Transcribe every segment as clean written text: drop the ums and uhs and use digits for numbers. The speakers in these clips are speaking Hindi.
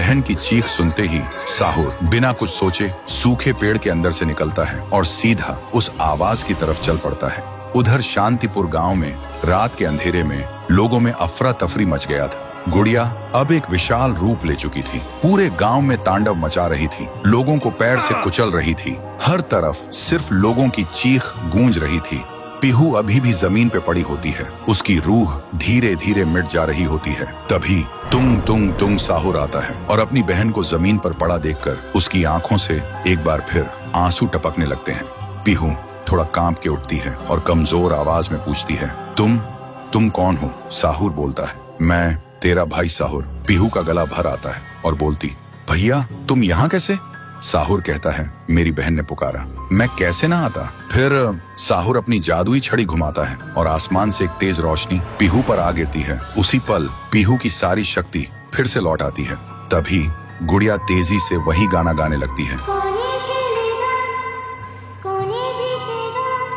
बहन की चीख सुनते ही साहुर बिना कुछ सोचे सूखे पेड़ के अंदर से निकलता है और सीधा उस आवाज की तरफ चल पड़ता है। उधर शांतिपुर गांव में रात के अंधेरे में लोगों में अफरा तफरी मच गया था। गुड़िया अब एक विशाल रूप ले चुकी थी, पूरे गांव में तांडव मचा रही थी, लोगों को पैर से कुचल रही थी। हर तरफ सिर्फ लोगों की चीख गूंज रही थी। पीहू अभी भी जमीन पे पड़ी होती है, उसकी रूह धीरे धीरे मिट जा रही होती है। तभी तुंग तुंग तुंग साहुर आता है और अपनी बहन को जमीन पर पड़ा देखकर उसकी आंखों से एक बार फिर आंसू टपकने लगते हैं। पीहू थोड़ा कांप के उठती है और कमजोर आवाज में पूछती है, तुम कौन हो? साहुर बोलता है, मैं तेरा भाई साहुर। पीहू का गला भर आता है और बोलती, भैया तुम यहाँ कैसे? साहुर कहता है, मेरी बहन ने पुकारा, मैं कैसे ना आता। फिर साहुर अपनी जादुई छड़ी घुमाता है और आसमान से एक तेज रोशनी पीहू पर आ गिरती है। उसी पल पीहू की सारी शक्ति फिर से लौट आती है। तभी गुड़िया तेजी से वही गाना गाने लगती है।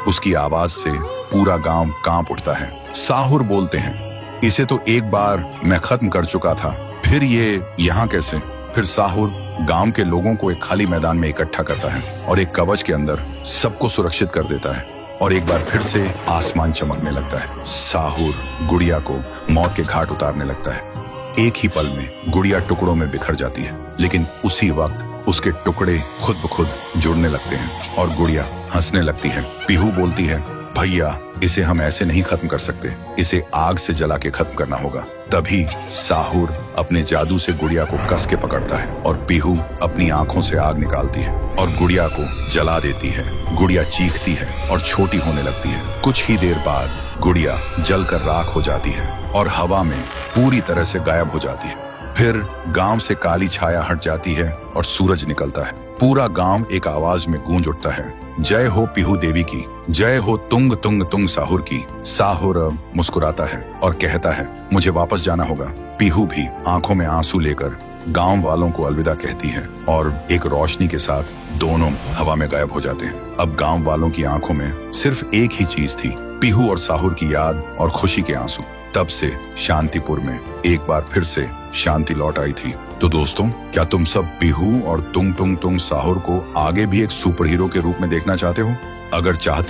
उसकी आवाज से पूरा गांव कांप उठता है। साहुर बोलते हैं, इसे तो एक बार मैं खत्म कर चुका था, फिर ये यहाँ कैसे? फिर साहुर गांव के लोगों को एक खाली मैदान में इकट्ठा करता है और एक कवच के अंदर सबको सुरक्षित कर देता है और एक बार फिर से आसमान चमकने लगता है। साहुर गुड़िया को मौत के घाट उतारने लगता है। एक ही पल में गुड़िया टुकड़ों में बिखर जाती है, लेकिन उसी वक्त उसके टुकड़े खुद ब खुद जुड़ने लगते हैं और गुड़िया हंसने लगती है। पीहू बोलती है, भैया इसे हम ऐसे नहीं खत्म कर सकते, इसे आग से जला के खत्म करना होगा। तभी साहुर अपने जादू से गुड़िया को कस के पकड़ता है और पीहू अपनी आंखों से आग निकालती है और गुड़िया को जला देती है। गुड़िया चीखती है और छोटी होने लगती है। कुछ ही देर बाद गुड़िया जलकर राख हो जाती है और हवा में पूरी तरह से गायब हो जाती है। फिर गांव से काली छाया हट जाती है और सूरज निकलता है। पूरा गांव एक आवाज में गूंज उठता है, जय हो पीहू देवी की, जय हो तुंग तुंग तुंग साहुर की। साहुर मुस्कुराता है और कहता है, मुझे वापस जाना होगा। पीहू भी आंखों में आंसू लेकर गांव वालों को अलविदा कहती है और एक रोशनी के साथ दोनों हवा में गायब हो जाते हैं। अब गांव वालों की आंखों में सिर्फ एक ही चीज थी, पीहू और साहुर की याद और खुशी के आंसू। तब से शांतिपुर में एक बार फिर से शांति लौट आई थी। तो दोस्तों, क्या तुम सब पीहू और तुंग तुंग तुंग साहुर को आगे भी एक सुपर हीरो के रूप में देखना चाहते हो? अगर चाहते